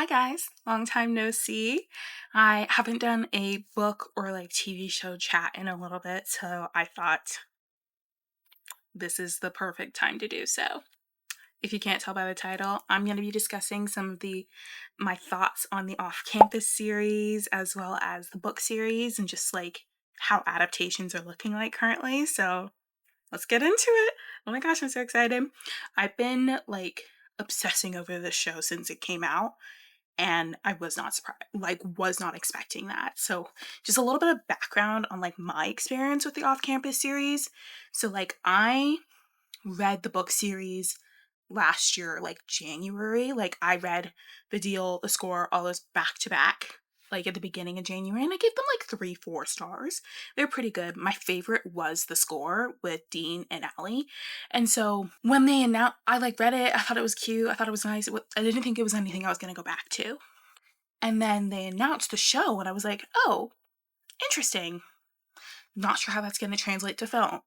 Hi guys, long time no see. I haven't done a book or TV show chat in a little bit, so I thought this is the perfect time to do so. If you can't tell by the title, I'm going to be discussing some of my thoughts on the off-campus series as well as the book series and just how adaptations are looking like currently. So let's get into it. Oh my gosh, I'm so excited. I've been obsessing over this show since it came out, and I was not surprised, was not expecting that. So just a little bit of background on my experience with the off-campus series. So I read the book series last year, January. I read the score, all those back to back, at the beginning of January, and I gave them 3, 4 stars. They're pretty good. My favorite was the score with Dean and Allie. And so when they announced, I read it, I thought it was cute, I thought it was nice. I didn't think it was anything I was going to go back to. And then they announced the show, and I was like, oh, interesting. Not sure how that's going to translate to film,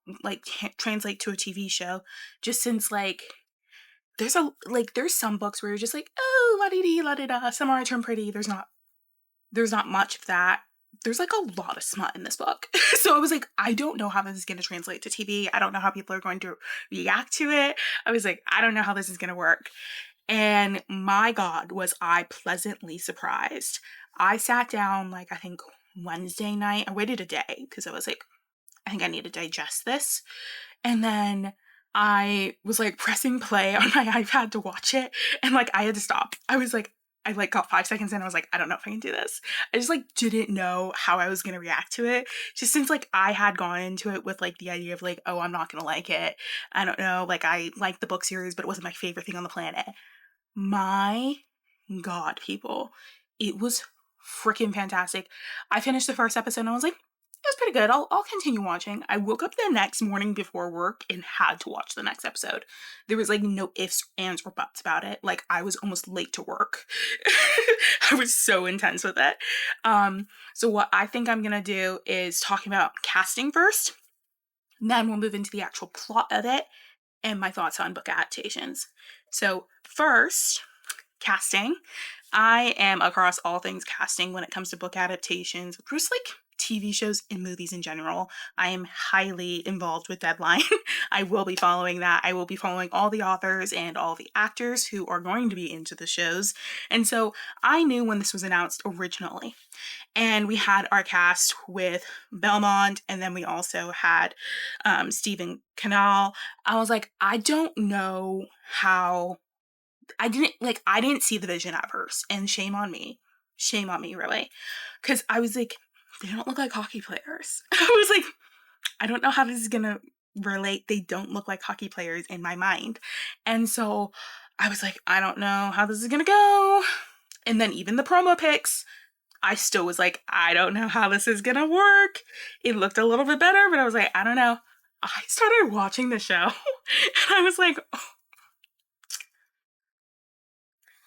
translate to a TV show, just since there's some books where you're just oh, la-dee-dee, la-dee-da, Summer I Turn Pretty. There's not much of that. There's a lot of smut in this book. So I was like, I don't know how this is going to translate to TV. I don't know how people are going to react to it. I was like, I don't know how this is going to work. And my God, was I pleasantly surprised. I sat down, I think Wednesday night. I waited a day because I was like, I think I need to digest this. And then I was pressing play on my iPad to watch it, and I had to stop. I was I got 5 seconds in, I was like, I don't know if I can do this. I just didn't know how I was gonna react to it. Just since I had gone into it with the idea of oh, I'm not gonna like it. I don't know, I liked the book series, but it wasn't my favorite thing on the planet. My God, people, it was freaking fantastic. I finished the first episode and I was like, it was pretty good. I'll continue watching. I woke up the next morning before work and had to watch the next episode. There was no ifs, ands, or buts about it. I was almost late to work. I was so intense with it. So what I think I'm gonna do is talking about casting first. Then we'll move into the actual plot of it and my thoughts on book adaptations. So first, casting. I am across all things casting when it comes to book adaptations, just TV shows and movies in general. I am highly involved with Deadline. I will be following that. I will be following all the authors and all the actors who are going to be into the shows. And so I knew when this was announced originally. And we had our cast with Belmont, and then we also had Stephen Canal. I was like, I don't know how. I didn't see the vision at first, and shame on me, really, because I was like, they don't look like hockey players. I was like, I don't know how this is gonna relate. They don't look like hockey players in my mind, and so I was like, I don't know how this is gonna go. And then even the promo pics, I still was like, I don't know how this is gonna work. It looked a little bit better, but I was like, I don't know. I started watching the show, and I was like, oh,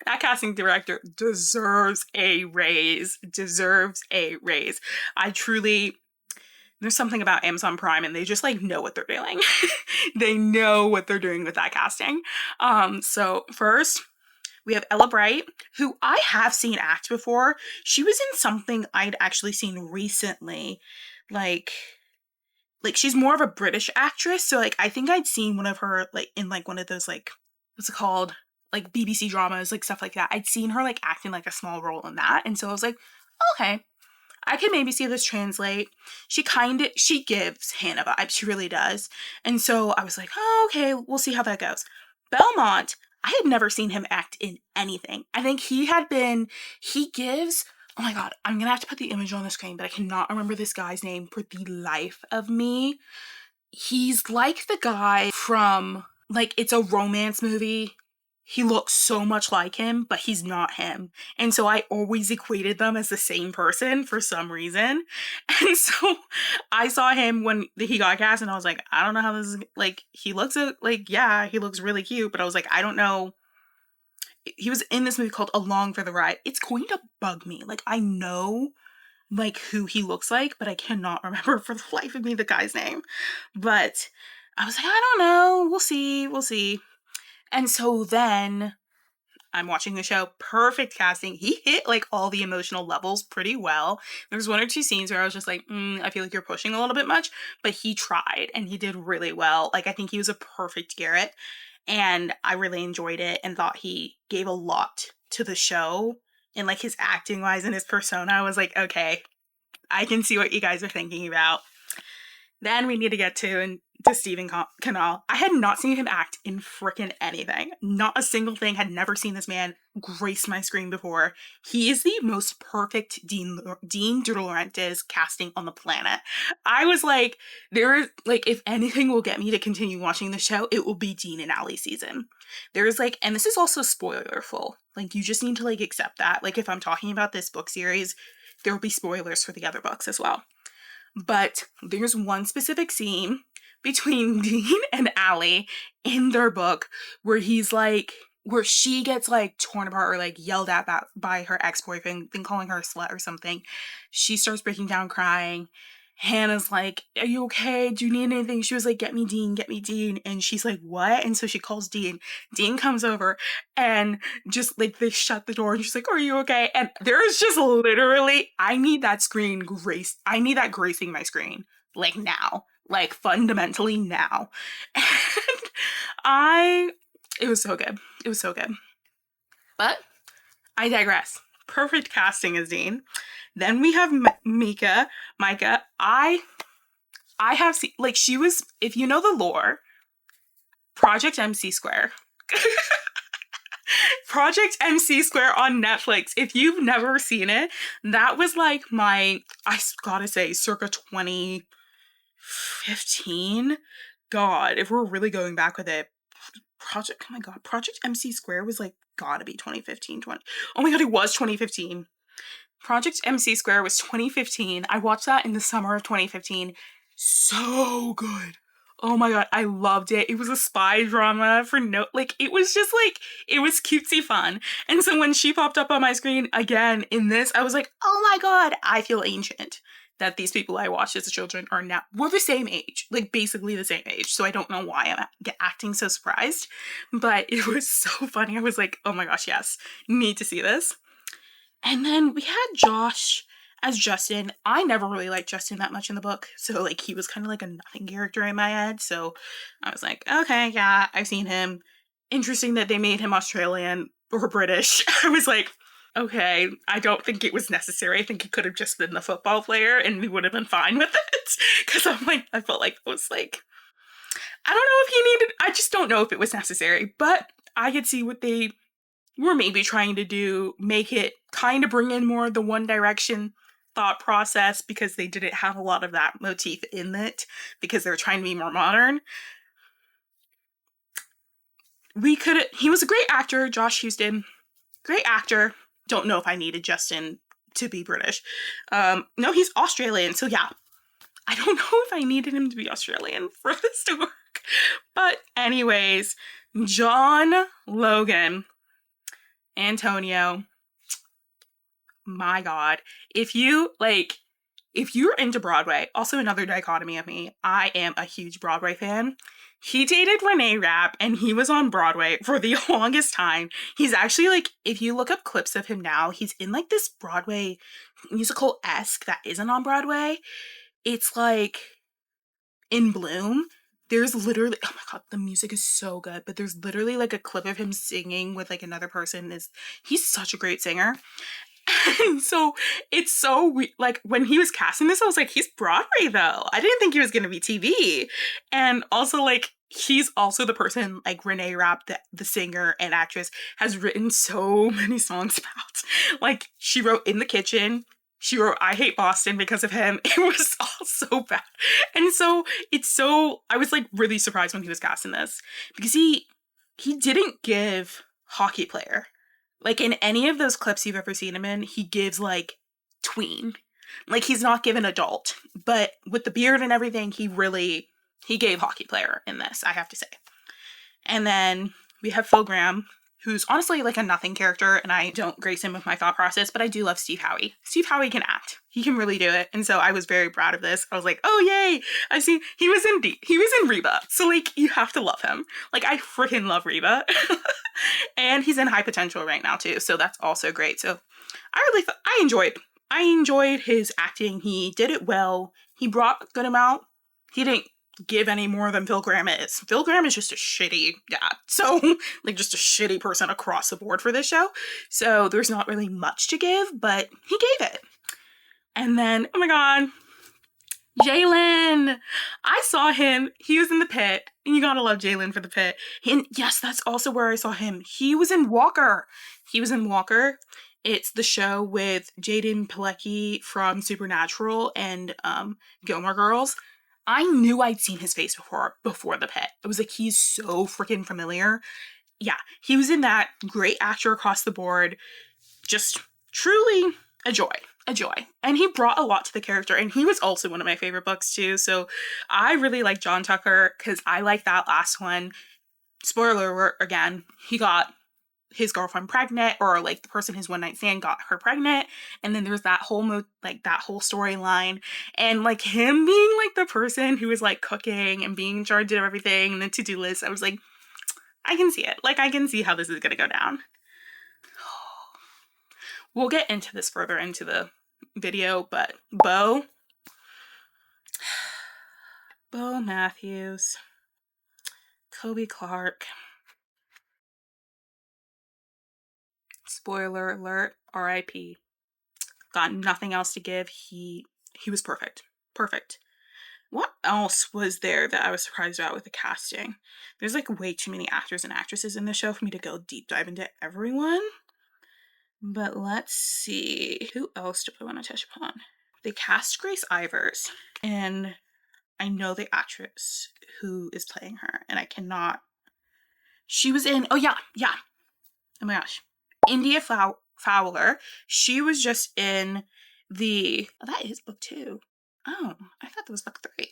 that casting director deserves a raise. I truly, there's something about Amazon Prime, and they just know what they're doing. They know what they're doing with that casting. So first we have Ella Bright, who I have seen act before. She was in something I'd actually seen recently. She's more of a British actress, so I think I'd seen one of her in one of those what's it called? BBC dramas, stuff like that. I'd seen her acting a small role in that, and so I was like, okay, I can maybe see this translate. She gives Hannah vibes, she really does. And so I was like, oh, okay, we'll see how that goes. Belmont, I had never seen him act in anything. I think he gives, oh my God, I'm gonna have to put the image on the screen, but I cannot remember this guy's name for the life of me. He's like the guy from, it's a romance movie. He looks so much like him, but he's not him. And so I always equated them as the same person for some reason. And so I saw him when he got cast, and I was like, I don't know how this is, he looks yeah, he looks really cute, but I was like, I don't know. He was in this movie called Along for the Ride. It's going to bug me. I know who he looks like, but I cannot remember for the life of me the guy's name. But I was like, I don't know. We'll see. And so then I'm watching the show. Perfect casting. He hit like all the emotional levels pretty well. There's one or two scenes where I was just like, I feel like you're pushing a little bit much, but he tried and he did really well. Like, I think he was a perfect Garrett, and I really enjoyed it and thought he gave a lot to the show. And like his acting wise and his persona, I was like, okay, I can see what you guys are thinking about. Then we need to get to Stephen Cannell. I had not seen him act in frickin' anything. Not a single thing. Had never seen this man grace my screen before. He is the most perfect Dean De Laurentiis casting on the planet. I was like, if anything will get me to continue watching the show, it will be Dean and Allie season. There's like, and this is also spoilerful. Like, you just need to like accept that. Like, if I'm talking about this book series, there will be spoilers for the other books as well. But there's one specific scene between Dean and Allie in their book where she gets like torn apart or like yelled at by her ex-boyfriend, then calling her a slut or something. She starts breaking down crying. Hannah's like, are you okay? Do you need anything? She was like, get me Dean. And she's like, what? And so she calls Dean. Dean comes over and just like they shut the door and she's like, are you okay? And there's just literally, I need that gracing my screen. Like now. Like fundamentally now. And it was so good. It was so good. But I digress. Perfect casting as Dean. Then we have Micah. I have seen, like, she was, if you know the lore, Project MC Square. Project MC Square on Netflix. If you've never seen it, that was like I gotta say, circa 2015. God, if we're really going back with it, Project MC Square was like, gotta be 2015, oh my god, it was 2015. Project MC Square was 2015. I watched that in the summer of 2015. So good. Oh my god, I loved it. It was a spy drama it was just like, it was cutesy fun. And so when she popped up on my screen again in this, I was like, oh my god, I feel ancient. That these people I watched as children we're the same age, like basically the same age. So I don't know why I'm acting so surprised, but it was so funny. I was like, oh my gosh, yes, need to see this. And then we had Josh as Justin. I never really liked Justin that much in the book, so like he was kind of like a nothing character in my head. So I was like, okay, yeah, I've seen him. Interesting that they made him Australian or British. I was like, okay, I don't think it was necessary. I think he could have just been the football player and we would have been fine with it. Because I felt like it was like, I don't know if he needed, I just don't know if it was necessary, but I could see what they were maybe trying to do, make it kind of bring in more of the One Direction thought process, because they didn't have a lot of that motif in it, because they were trying to be more modern. He was a great actor, Josh Huston. Great actor. Don't know if I needed Justin to be British. No, he's Australian, so yeah. I don't know if I needed him to be Australian for this to work. But anyways, John Logan. Antonio, my god, if you're into Broadway, also another dichotomy of me, I am a huge Broadway fan. He dated Renee Rapp and he was on Broadway for the longest time. He's actually like, if you look up clips of him now, he's in like this Broadway musical-esque that isn't on Broadway. It's like In Bloom. There's literally, oh my god, the music is so good, but there's literally like a clip of him singing with like another person. He's such a great singer. And so it's so like when he was casting this, I was like, he's Broadway though. I didn't think he was gonna be TV. And also like, he's also the person like Renee Rapp, the singer and actress, has written so many songs about. Like, she wrote In the Kitchen. She wrote I Hate Boston because of him. It was all so bad. And so I was like really surprised when he was casting this, because he didn't give hockey player. Like in any of those clips you've ever seen him in, he gives like tween. Like he's not given adult, but with the beard and everything, he gave hockey player in this, I have to say. And then we have Phil Graham. who's honestly like a nothing character, and I don't grace him with my thought process, but I do love Steve Howey. Steve Howey can act. He can really do it. And so I was very proud of this. I was like, oh yay! He was in Reba. So like you have to love him. Like I freaking love Reba. And he's in High Potential right now too. So that's also great. So I enjoyed his acting. He did it well. He brought a good amount. He didn't give any more than Phil Graham is. Phil Graham is just a shitty dad. So, like, just a shitty person across the board for this show. So, there's not really much to give, but he gave it. And then, oh my god, Jalen! I saw him. He was in The Pit. And you gotta love Jalen for The Pit. And yes, that's also where I saw him. He was in Walker. It's the show with Jaden Pilecki from Supernatural and Gilmore Girls. I knew I'd seen his face before The Pit. It was like, he's so freaking familiar. Yeah, he was in that. Great actor across the board. Just truly a joy. And he brought a lot to the character, and he was also one of my favorite books too. So I really like John Tucker because I like that last one. Spoiler alert again, he got his girlfriend pregnant, or like the person his one night stand got her pregnant, and then there's that whole that whole storyline, and like him being like the person who was like cooking and being in charge of everything and the to-do list. I was like, I can see it. Like I can see how this is gonna go down. We'll get into this further into the video, but Bo Matthews, Kobe Clark. Spoiler alert, R.I.P. Got nothing else to give. He was perfect. What else was there that I was surprised about with the casting? There's like way too many actors and actresses in the show for me to go deep dive into everyone. But let's see. Who else do I want to touch upon? They cast Grace Ivers, and I know the actress who is playing her, and I cannot. She was in, oh my gosh, India Fowler. She was just in that is book 2. Oh, I thought that was book 3.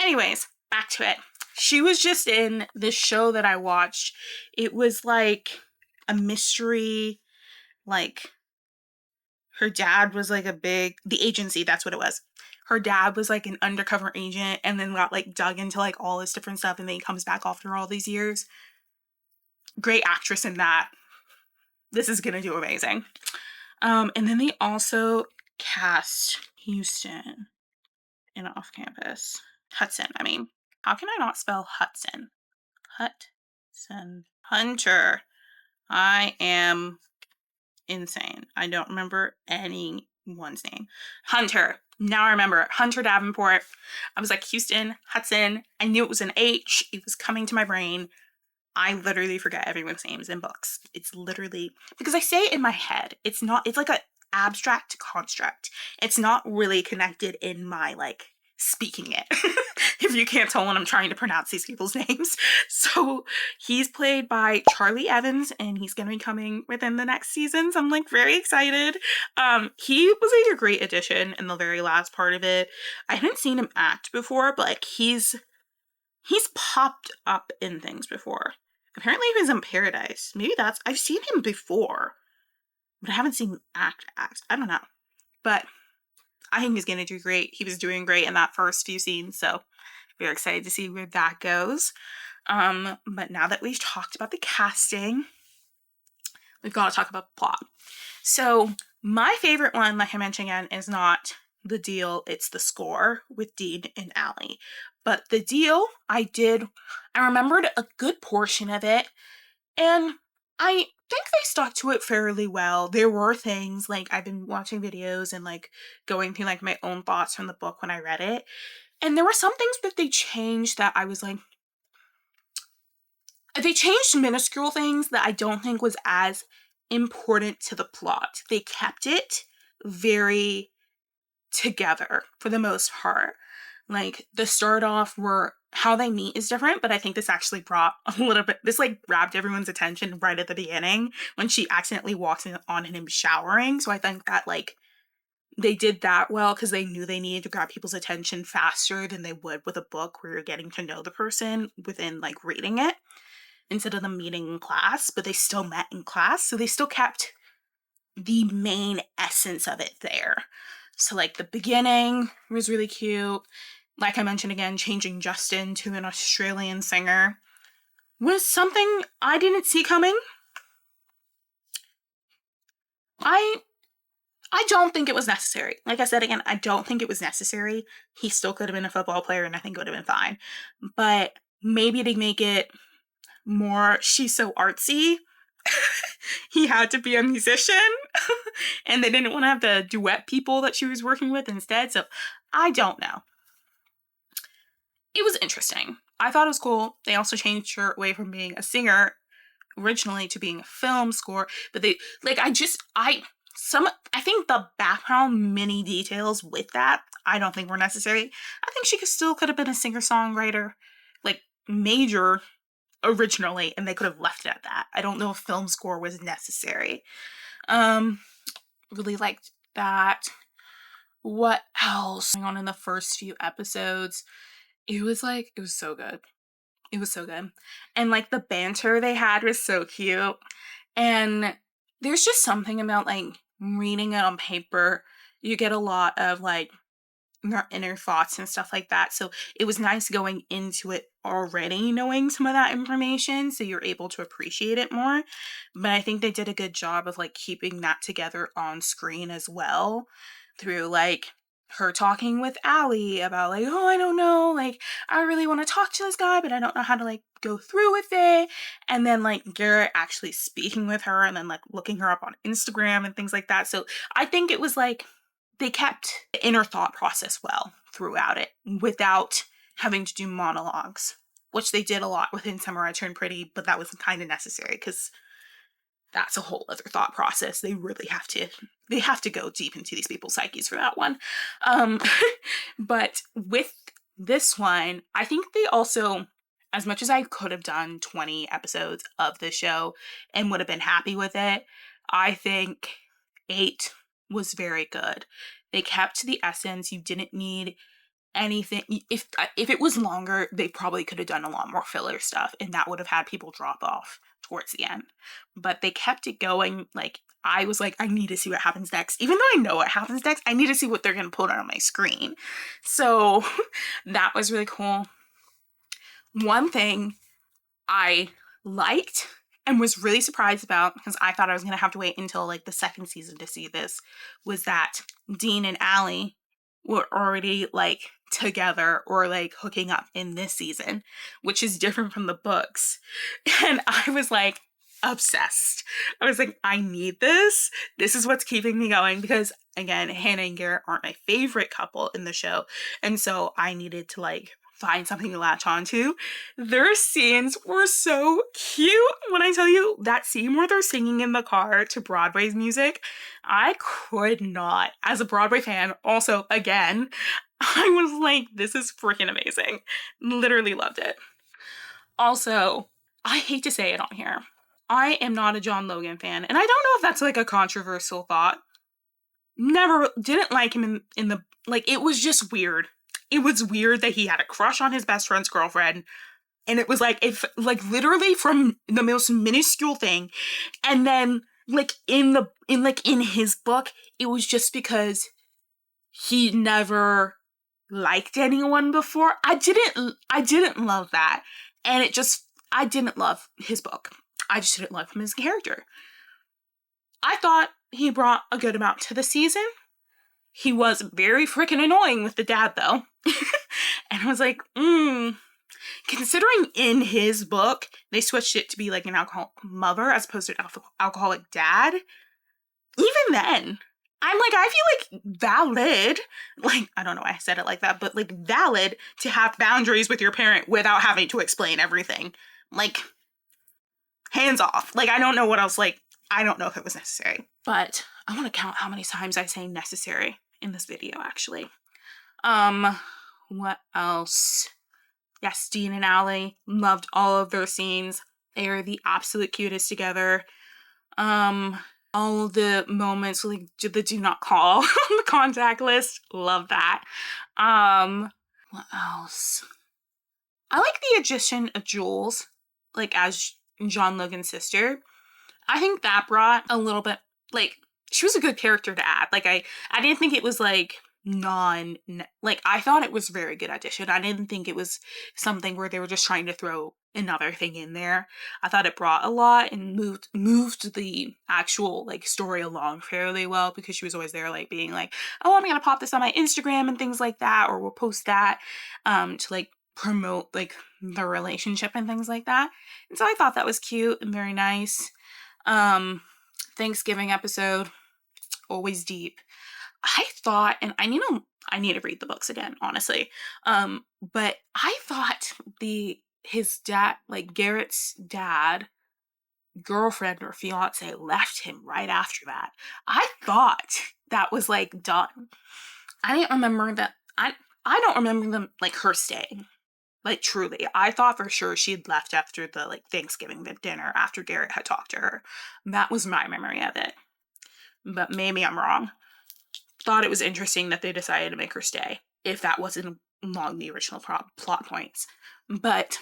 Anyways, back to it. She was just in this show that I watched. It was like a mystery, like her dad was like The Agency, that's what it was. Her dad was like an undercover agent and then got like dug into like all this different stuff, and then he comes back after all these years. Great actress in that. This is gonna do amazing. And then they also cast Houston in Off Campus. Hudson, I mean. How can I not spell Hudson? Hunter. I am insane. I don't remember anyone's name. Hunter. Now I remember. Hunter Davenport. I was like, Houston, Hudson. I knew it was an H. It was coming to my brain. I literally forget everyone's names in books. It's literally, because I say it in my head. It's like an abstract construct. It's not really connected in my, like, speaking it. If you can't tell when I'm trying to pronounce these people's names. So he's played by Charlie Evans, and he's going to be coming within the next season. So I'm like very excited. He was like a great addition in the very last part of it. I haven't seen him act before, but like he's popped up in things before. Apparently he was in Paradise. Maybe I've seen him before, but I haven't seen him act. I don't know. But I think he's going to do great. He was doing great in that first few scenes, so we're excited to see where that goes. But now that we've talked about the casting, we've got to talk about the plot. So my favorite one, like I mentioned again, is not The Deal, it's The Score with Dean and Allie. But The Deal, I remembered a good portion of it, and I think they stuck to it fairly well. There were things, like, I've been watching videos and, like, going through, like, my own thoughts from the book when I read it, and there were some things that they changed that I was like, they changed minuscule things that I don't think was as important to the plot. They kept it very together for the most part. Like, the start off where how they meet is different, but I think this actually brought a little bit, this like grabbed everyone's attention right at the beginning when she accidentally walks in on him showering. So I think that like they did that well because they knew they needed to grab people's attention faster than they would with a book where you're getting to know the person within like reading it. instead of them meeting in class, but they still met in class. So they still kept the main essence of it there. So like the beginning was really cute. Like I mentioned again, changing Justin to an Australian singer was something I didn't see coming. I don't think it was necessary. Like I said again, I don't think it was necessary. He still could have been a football player and I think it would have been fine. But maybe to make it more, she's so artsy, he had to be a musician. And they didn't want to have the duet people that she was working with instead. So I don't know. It was interesting. I thought it was cool. They also changed her away from being a singer originally to being a film score. But they, like, I think the background mini details with that, I don't think were necessary. I think she could have been a singer-songwriter, like, major originally, and they could have left it at that. I don't know if film score was necessary. Really liked that. What else going on in the first few episodes? It was so good. It was so good. And like the banter they had was so cute. And there's just something about like reading it on paper. You get a lot of like their inner thoughts and stuff like that. So it was nice going into it already knowing some of that information so you're able to appreciate it more. But I think they did a good job of like keeping that together on screen as well through like her talking with Allie about like, oh, I don't know, like I really want to talk to this guy, but I don't know how to like go through with it. And then like Garrett actually speaking with her and then like looking her up on Instagram and things like that. So I think it was like they kept the inner thought process well throughout it without having to do monologues, which they did a lot within Summer I Turned Pretty, but that was kind of necessary because that's a whole other thought process. They really have to go deep into these people's psyches for that one. But with this one, I think they also, as much as I could have done 20 episodes of the show and would have been happy with it, I think 8 was very good. They kept the essence. You didn't need anything. If it was longer, they probably could have done a lot more filler stuff and that would have had people drop off towards the end. But they kept it going. Like I was like, I need to see what happens next. Even though I know what happens next, I need to see what they're going to put on my screen. So that was really cool. One thing I liked and was really surprised about, because I thought I was going to have to wait until like the second season to see this, was that Dean and Allie were already like together or like hooking up in this season, which is different from the books. And I was like obsessed. I was like, I need this. This is what's keeping me going because again, Hannah and Garrett aren't my favorite couple in the show. And so I needed to like find something to latch onto. Their scenes were so cute. When I tell you that scene where they're singing in the car to Broadway's music, I could not. As a Broadway fan, also, again, I was like, this is freaking amazing. Literally loved it. Also, I hate to say it on here, I am not a John Logan fan, and I don't know if that's like a controversial thought. Never, didn't like him in the, like, it was just weird. It was weird that he had a crush on his best friend's girlfriend. And it was like, if like literally from the most minuscule thing. And then like in his book, it was just because he never liked anyone before. I didn't love that. And I didn't love his book. I just didn't love him as a character. I thought he brought a good amount to the season. He was very freaking annoying with the dad, though. And I was like, considering in his book, they switched it to be like an alcoholic mother as opposed to an alcoholic dad. Even then, I'm like, I feel like valid, like, I don't know why I said it like that, but like valid to have boundaries with your parent without having to explain everything. Like, hands off. Like, I don't know what else, like, I don't know if it was necessary. But I want to count how many times I say necessary in this video, actually. What else? Yes, Dean and Allie, loved all of their scenes. They are the absolute cutest together. All of the moments, like the do not call on the contact list, love that. What else? I like the addition of Jules, like as John Logan's sister. I think that brought a little bit, like, she was a good character to add. Like, I didn't think it was, like, I thought it was a very good addition. I didn't think it was something where they were just trying to throw another thing in there. I thought it brought a lot and moved the actual, like, story along fairly well, because she was always there, like, being like, oh, I'm gonna pop this on my Instagram and things like that, or we'll post that, to, like, promote, like, the relationship and things like that. And so I thought that was cute and very nice. Thanksgiving episode, always deep. I thought, and I need to read the books again, honestly. But I thought his dad, like Garrett's dad, girlfriend or fiance, left him right after that. I thought that was, like, done. I didn't remember that. I don't remember them, like, her staying. Like, truly. I thought for sure she'd left after the, like, Thanksgiving dinner after Garrett had talked to her. That was my memory of it. But maybe I'm wrong. Thought it was interesting that they decided to make her stay, if that wasn't along the original plot points. But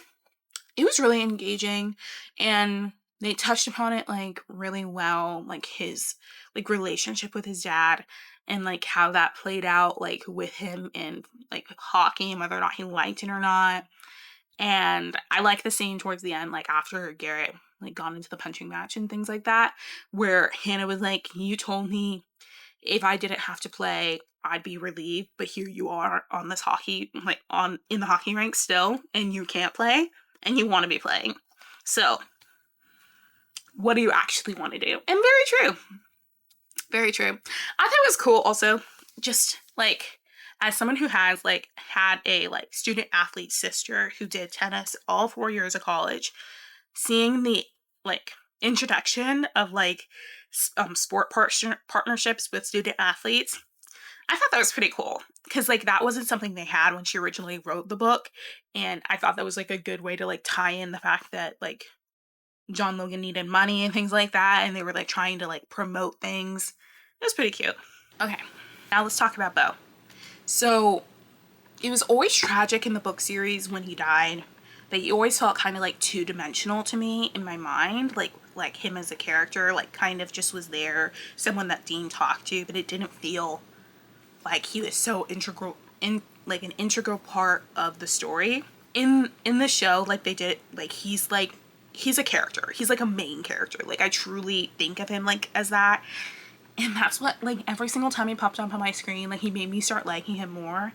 it was really engaging, and they touched upon it, like, really well, like, his, like, relationship with his dad, and, like, how that played out, like, with him in, like, hockey, and whether or not he liked it or not. And I like the scene towards the end, like, after Garrett, like, got into the punching match and things like that, where Hannah was like, you told me if I didn't have to play, I'd be relieved, but here you are on this hockey, like, in the hockey rink still, and you can't play, and you want to be playing. So, what do you actually want to do? And very true. Very true. I thought it was cool also, just, like, as someone who has, like, had a, like, student athlete sister who did tennis all 4 years of college, seeing the, like, introduction of, like, sport partnerships with student athletes, I thought that was pretty cool, because, like, that wasn't something they had when she originally wrote the book, and I thought that was, like, a good way to, like, tie in the fact that, like, John Logan needed money and things like that, and they were, like, trying to, like, promote things. It was pretty cute. Okay, now let's talk about Beau. So, it was always tragic in the book series when he died, that he always felt kind of, like, two-dimensional to me in my mind, like him as a character, like, kind of just was there, someone that Dean talked to, but it didn't feel like he was so integral, like, an integral part of the story. In the show, like, they did, like, he's a character. He's, like, a main character. Like, I truly think of him, like, as that. And that's what, like, every single time he popped up on my screen, like, he made me start liking him more.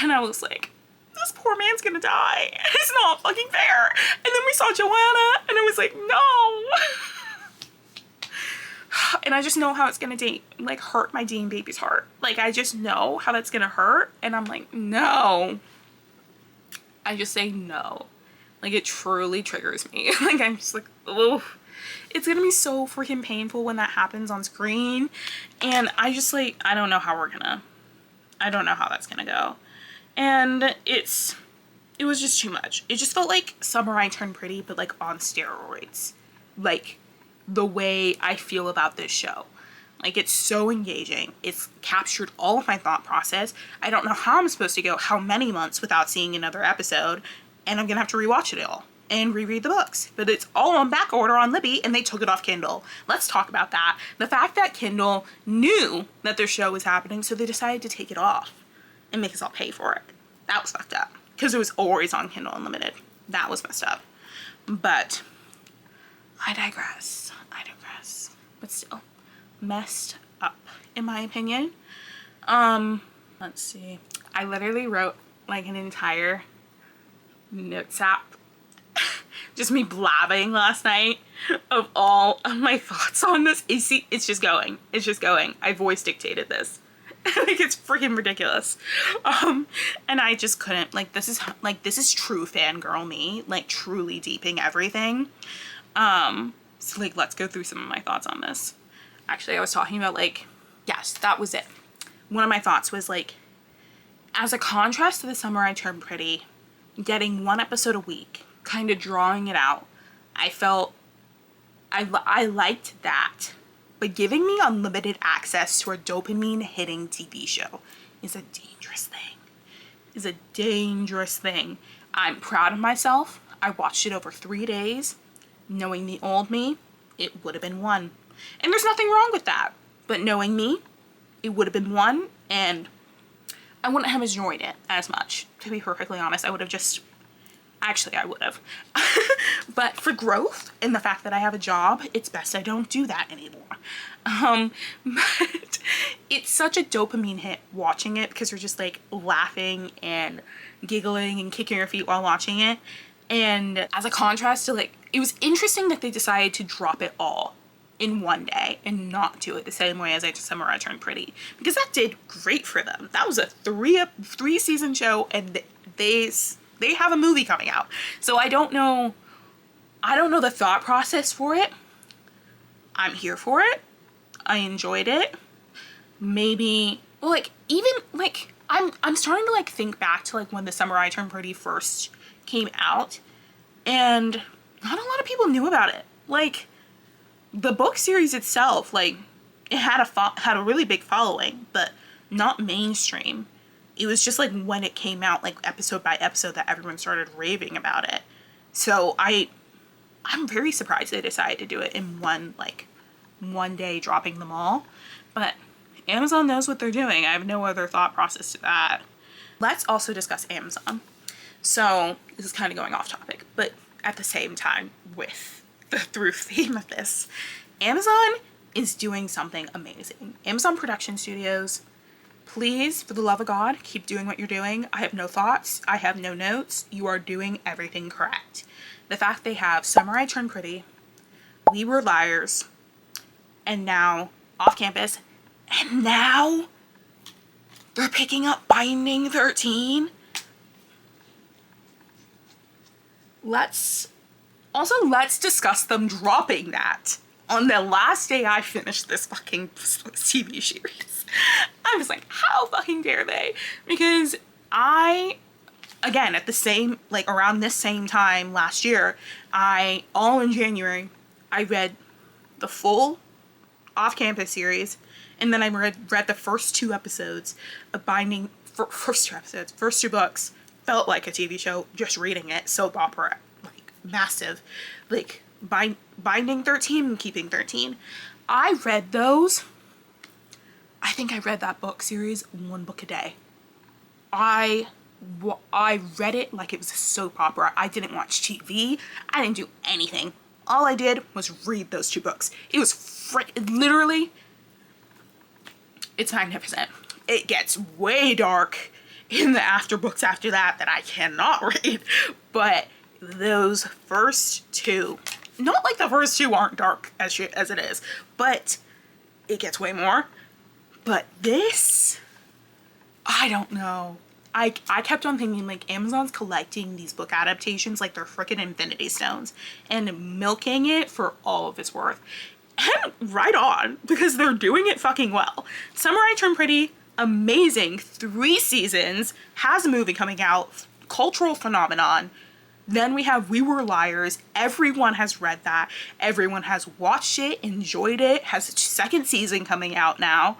And I was like, this poor man's gonna die. It's not fucking fair. And then we saw Joanna, and I was like, no. And I just know how it's gonna hurt my Dean baby's heart. Like, I just know how that's gonna hurt. And I'm like, no. I just say no. Like, it truly triggers me. Like, I'm just like, oh, it's gonna be so freaking painful when that happens on screen. And I just, like, I don't know how that's gonna go. And it was just too much. It just felt like Summer I Turned Pretty, but, like, on steroids. Like, the way I feel about this show. Like, it's so engaging. It's captured all of my thought process. I don't know how I'm supposed to go how many months without seeing another episode, and I'm gonna have to rewatch it all and reread the books. But it's all on back order on Libby, and they took it off Kindle. Let's talk about that. The fact that Kindle knew that their show was happening, so they decided to take it off and make us all pay for it. That was fucked up. Because it was always on Kindle Unlimited. That was messed up. But I digress. But still, messed up, in my opinion. Let's see. I literally wrote, like, an entire notes app, just me blabbing last night of all of my thoughts on this. It's just going. I voice dictated this. Like, it's freaking ridiculous. And I just couldn't, like, this is true fangirl me, like, truly deeping everything. So, like, let's go through some of my thoughts on this. Actually, I was talking about, like, yes, that was it. One of my thoughts was, like, as a contrast to The Summer I Turned Pretty, getting one episode a week, kind of drawing it out, I felt, I liked that. But giving me unlimited access to a dopamine-hitting TV show is a dangerous thing. I'm proud of myself. I watched it over 3 days. Knowing the old me, it would have been 1. And there's nothing wrong with that. But knowing me, it would have been 1, and I wouldn't have enjoyed it as much. To be perfectly honest, I would have just... Actually, I would have. But for growth and the fact that I have a job, it's best I don't do that anymore. But it's such a dopamine hit watching it because you're just like laughing and giggling and kicking your feet while watching it. And as a contrast to like, it was interesting that they decided to drop it all in one day and not do it the same way as Summer I Turned Pretty, because that did great for them. That was a three season show, and they have a movie coming out. So I don't know the thought process for it. I'm here for it. I enjoyed it. Maybe, well, like, even, like, I'm starting to, like, think back to, like, when The Summer I Turned Pretty first came out, and not a lot of people knew about it. Like, the book series itself, like, it had a really big following, but not mainstream. It was just, like, when it came out, like, episode by episode that everyone started raving about it. So I'm very surprised they decided to do it in one day, dropping them all. But Amazon knows what they're doing. I have no other thought process to that. Let's also discuss Amazon. So this is kind of going off topic, but at the same time with the through theme of this, Amazon is doing something amazing. Amazon Production Studios, please, for the love of God, keep doing what you're doing. I have no thoughts. I have no notes. You are doing everything correct. The fact they have Summer I Turned Pretty, We Were Liars, and now Off Campus, and now they're picking up Binding 13. Let's discuss them dropping that on the last day I finished this fucking TV series. I was like, how fucking dare they? Because again, at the same, like around this same time last year, all in January, I read the full Off Campus series, and then I read the first 2 episodes of Binding, first 2 books. Felt like a TV show just reading it, soap opera, like massive, like Binding 13 and Keeping 13. I read those. I think I read that book series 1 book a day. I read it like it was a soap opera. I didn't watch TV. I didn't do anything. All I did was read those 2 books. It was literally, it's magnificent. It gets way dark in the after books after that I cannot read. But those first 2, not like the first 2 aren't dark as it is, but it gets way more. But this, I don't know. I kept on thinking, like, Amazon's collecting these book adaptations like they're freaking Infinity Stones and milking it for all of its worth. And right on, because they're doing it fucking well. Summer I Turned Pretty, amazing, 3 seasons, has a movie coming out, cultural phenomenon. Then we have We Were Liars. Everyone has read that. Everyone has watched it, enjoyed it, has a 2nd season coming out now.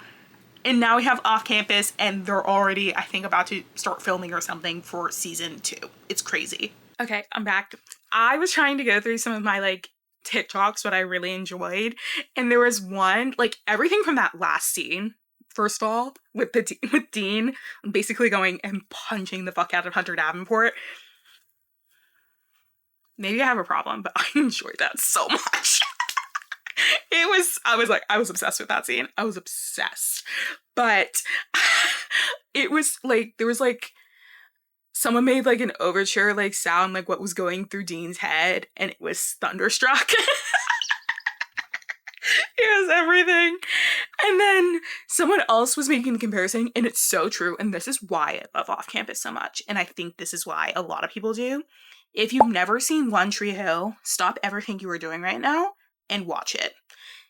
And now we have Off Campus, and they're already, I think, about to start filming or something for season 2. It's crazy. Okay, I'm back. I was trying to go through some of my, like, TikToks, what I really enjoyed. And there was one, like, everything from that last scene, first of all, with Dean basically going and punching the fuck out of Hunter Davenport. Maybe I have a problem, but I enjoyed that so much. I was obsessed with that scene. I was obsessed. But it was like, there was like, someone made like an overture, like sound like what was going through Dean's head, and it was Thunderstruck. It was everything. And then someone else was making the comparison, and it's so true. And this is why I love Off Campus so much. And I think this is why a lot of people do. If you've never seen One Tree Hill, stop everything you are doing right now and watch it.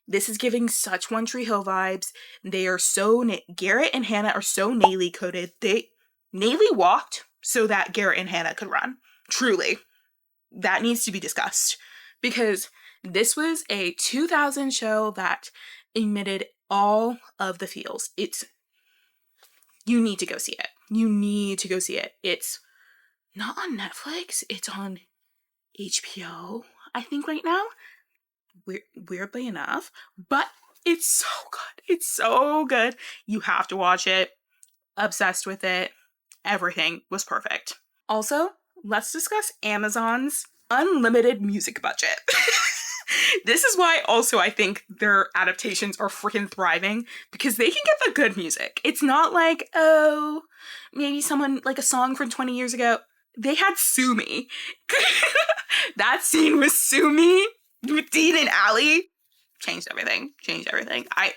This is giving such One Tree Hill vibes. They are so, Garrett and Hannah are so Naley coded. Naley walked so that Garrett and Hannah could run. Truly. That needs to be discussed. Because this was a 2000 show that emitted all of the feels. You need to go see it. You need to go see it. It's not on Netflix. It's on HBO, I think, right now. Weirdly enough, but it's so good. It's so good. You have to watch it. Obsessed with it. Everything was perfect. Also, let's discuss Amazon's unlimited music budget. This is why also I think their adaptations are freaking thriving, because they can get the good music. It's not like, oh, maybe someone like a song from 20 years ago. They had Sue Me. That scene with Sue Me with Dean and Allie changed everything.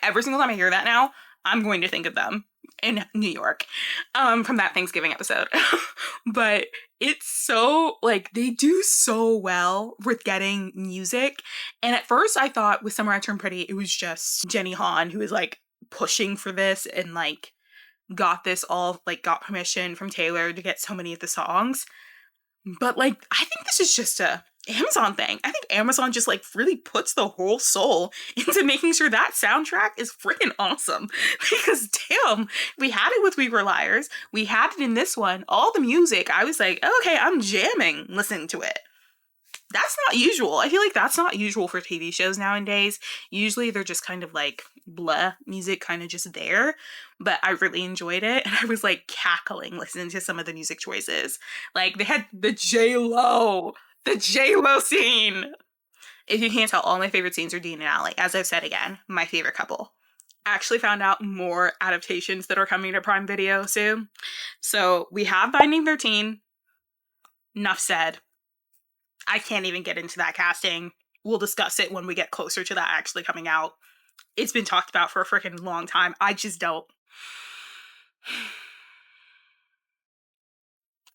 Every single time I hear that now, I'm going to think of them in New York, from that Thanksgiving episode. But it's so, like, they do so well with getting music. And at first I thought with Summer I Turned Pretty, it was just Jenny Han who was like pushing for this and like got this all, like, got permission from Taylor to get so many of the songs. But, like, I think this is just a Amazon thing. I think Amazon just, like, really puts the whole soul into making sure that soundtrack is freaking awesome. Because, damn, we had it with We Were Liars. We had it in this one. All the music, I was like, okay, I'm jamming listening to it. That's not usual. I feel like that's not usual for TV shows nowadays. Usually they're just kind of like blah music, kind of just there. But I really enjoyed it, and I was like cackling listening to some of the music choices. Like, they had the J-Lo scene. If you can't tell, all my favorite scenes are Dean and Allie. As I've said again, my favorite couple. I actually found out more adaptations that are coming to Prime Video soon. So we have Binding 13. Enough said. I can't even get into that casting. We'll discuss it when we get closer to that actually coming out. It's been talked about for a freaking long time. I just don't.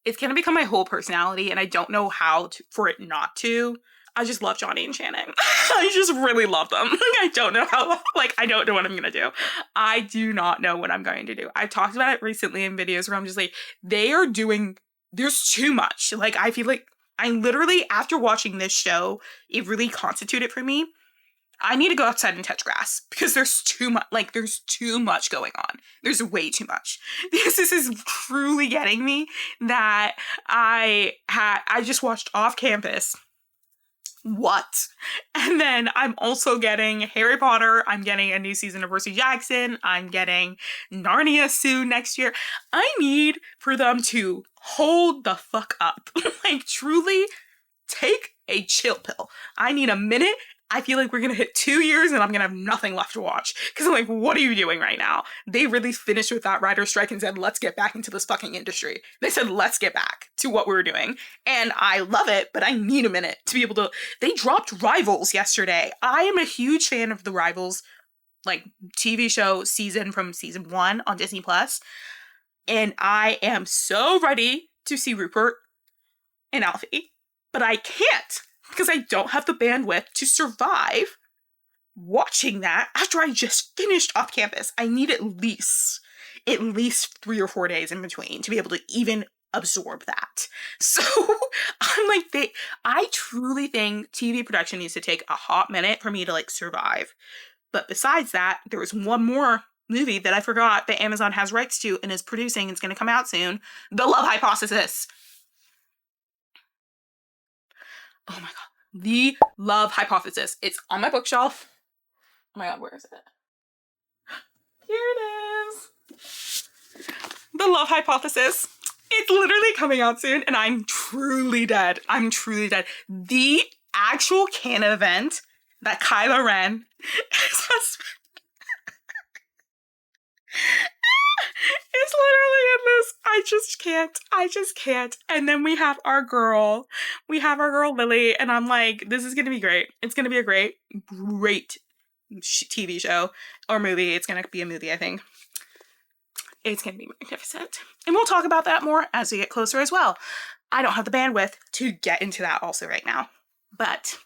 It's gonna become my whole personality, and I don't know how for it not to. I just love Johnny and Shannon. I just really love them. I don't know I don't know what I'm gonna do. I do not know what I'm going to do. I've talked about it recently in videos where I'm just like, there's too much. Like, I feel like I literally, after watching this show, it really constituted for me. I need to go outside and touch grass because there's too much, there's too much going on. There's way too much. This is truly getting me that I just watched Off Campus. What? And then I'm also getting Harry Potter. I'm getting a new season of Percy Jackson. I'm getting Narnia soon next year. I need for them to hold the fuck up. Like, truly take a chill pill. I need a minute. I feel like we're gonna hit 2 years and I'm gonna have nothing left to watch. Because I'm like, what are you doing right now? They really finished with that writer's strike and said, let's get back into this fucking industry. They said, let's get back to what we were doing. And I love it, but I need a minute to be able to... They dropped Rivals yesterday. I am a huge fan of the Rivals, like, TV show season from season 1 on Disney+. And I am so ready to see Rupert and Alfie. But I can't. Because I don't have the bandwidth to survive watching that after I just finished Off Campus. I need at least 3 or 4 days in between to be able to even absorb that. So I'm like, I truly think TV production needs to take a hot minute for me to, like, survive. But besides that, there was one more movie that I forgot that Amazon has rights to and is producing. It's going to come out soon. The Love Hypothesis. Oh my god. The Love Hypothesis. It's on my bookshelf. Oh my god, where is it? Here it is. The Love Hypothesis. It's literally coming out soon, and I'm truly dead. The actual canon event that Kylo Ren is it's literally in this. I just can't. And then we have our girl Lily, and I'm like, this is gonna be great. It's gonna be a great TV show or movie. It's gonna be a movie, I think. It's gonna be magnificent. And we'll talk about that more as we get closer as well. I don't have the bandwidth to get into that also right now. But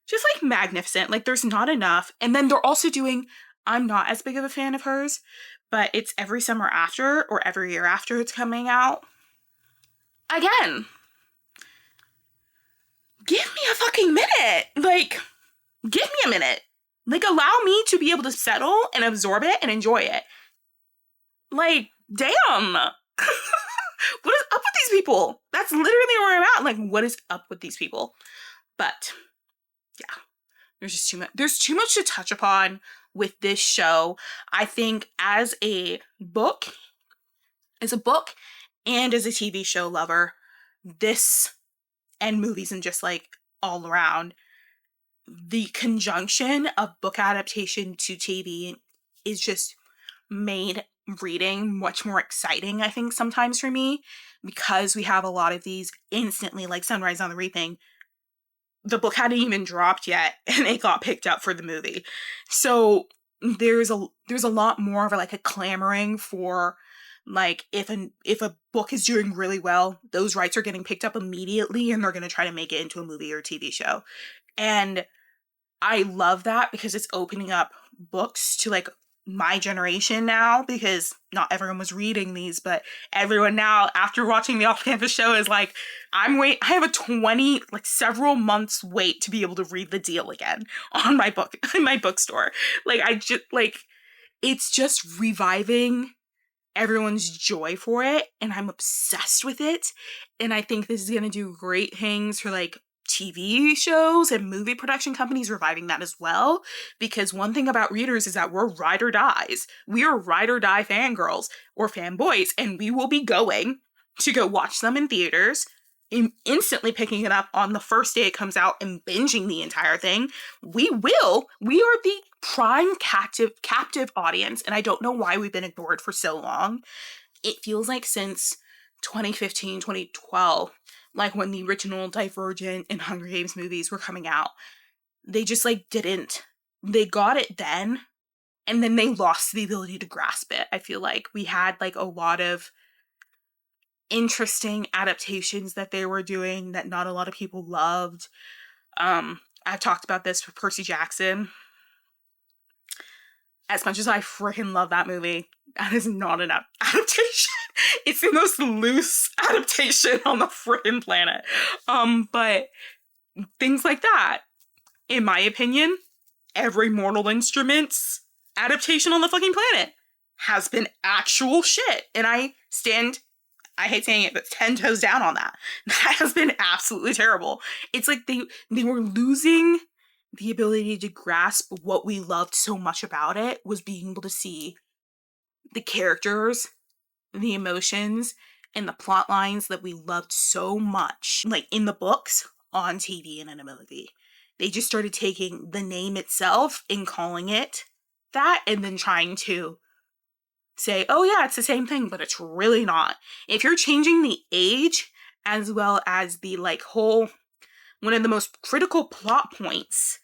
just like magnificent, like there's not enough. And then they're also doing, I'm not as big of a fan of hers, but it's every summer after or every year after it's coming out. Again, give me a fucking minute. Like, give me a minute. Like, allow me to be able to settle and absorb it and enjoy it. Like, damn. What is up with these people? That's literally where I'm at. Like, what is up with these people? But yeah, there's just too much. There's too much to touch upon with this show. I think as a book and as a TV show lover, this and movies and just like all around, the conjunction of book adaptation to TV is just made reading much more exciting, I think, sometimes for me, because we have a lot of these instantly, like Sunrise on the Reaping. The book hadn't even dropped yet, and it got picked up for the movie. So there's a lot more of like a clamoring for, like, if a book is doing really well, those rights are getting picked up immediately, and they're going to try to make it into a movie or TV show. And I love that because it's opening up books to like my generation now, because not everyone was reading these, but everyone now, after watching the Off-Campus show, is like, I have a several months wait to be able to read The Deal again on my book, in my bookstore. Like, it's just reviving everyone's joy for it, and I'm obsessed with it. And I think this is going to do great things for like TV shows and movie production companies reviving that as well. Because one thing about readers is that we're ride or dies. We are ride or die fangirls or fanboys, and we will be going to go watch them in theaters, instantly picking it up on the first day it comes out and binging the entire thing. We are the prime captive audience, and I don't know why we've been ignored for so long. It feels like since 2015, 2012, like when the original Divergent and Hunger Games movies were coming out, they just like didn't. They got it then, and then they lost the ability to grasp it. I feel like we had like a lot of interesting adaptations that they were doing that not a lot of people loved. I've talked about this with Percy Jackson. As much as I freaking love that movie, that is not an adaptation. It's the most loose adaptation on the freaking planet. But things like that, in my opinion, every Mortal Instruments adaptation on the fucking planet has been actual shit. And I hate saying it, but 10 toes down on that. That has been absolutely terrible. It's like they were losing the ability to grasp what we loved so much about it, was being able to see the characters, the emotions, and the plot lines that we loved so much, like in the books, on TV and in a movie. They just started taking the name itself and calling it that, and then trying to say, oh yeah, it's the same thing, but it's really not. If you're changing the age as well as the like whole, one of the most critical plot points,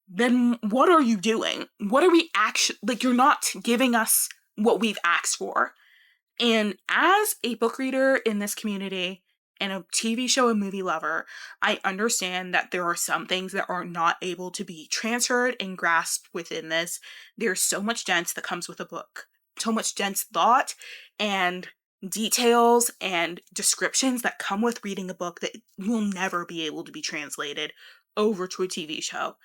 then what are you doing? What are we actually, like, you're not giving us what we've asked for. And as a book reader in this community and a TV show and movie lover, I understand that there are some things that are not able to be transferred and grasped within this. There's so much dense that comes with a book, so much dense thought and details and descriptions that come with reading a book that will never be able to be translated over to a TV show.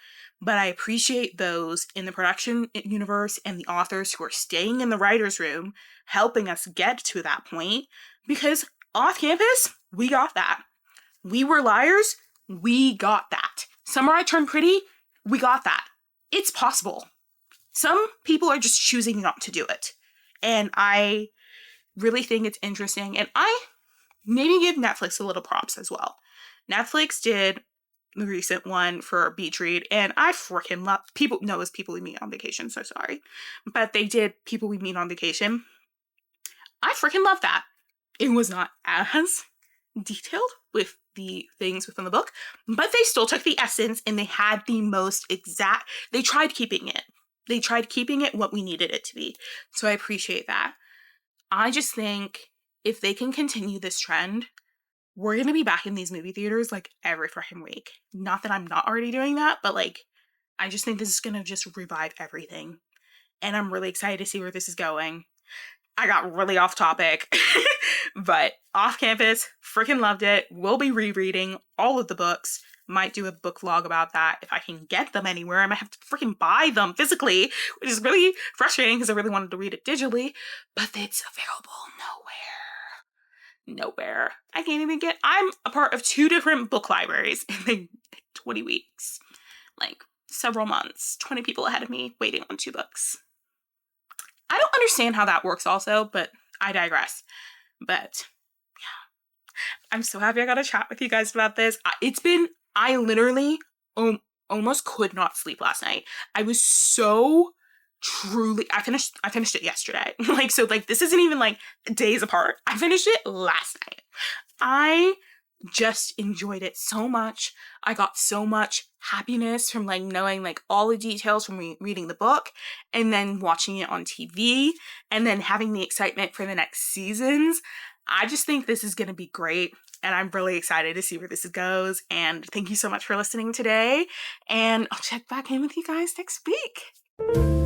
But I appreciate those in the production universe and the authors who are staying in the writer's room, helping us get to that point, because Off Campus, we got that. We Were Liars, we got that. Summer I Turned Pretty, we got that. It's possible. Some people are just choosing not to do it. And I really think it's interesting. And I maybe give Netflix a little props as well. Netflix did the recent one for Beach Read, and I freaking love People We Meet on Vacation, so sorry. But they did People We Meet on Vacation. I freaking love that. It was not as detailed with the things within the book, but they still took the essence and they had the most exact, they tried keeping it. They tried keeping it what we needed it to be. So I appreciate that. I just think if they can continue this trend, we're going to be back in these movie theaters like every freaking week. Not that I'm not already doing that, but like, I just think this is going to just revive everything. And I'm really excited to see where this is going. I got really off topic, but Off Campus, freaking loved it. We'll be rereading all of the books. Might do a book vlog about that if I can get them anywhere. I might have to freaking buy them physically, which is really frustrating because I really wanted to read it digitally, but it's available nowhere. I can't even I'm a part of 2 different book libraries in 20 weeks. like several months, 20 people ahead of me waiting on 2 books. I don't understand how that works also, but I digress. But I'm so happy I got to chat with you guys about this. I literally almost could not sleep last night. I was so truly, I finished it yesterday. This isn't even like days apart. I finished it last night. I just enjoyed it so much. I got so much happiness from like knowing like all the details from reading the book and then watching it on TV and then having the excitement for the next seasons. I just think this is going to be great, and I'm really excited to see where this goes. And thank you so much for listening today, and I'll check back in with you guys next week.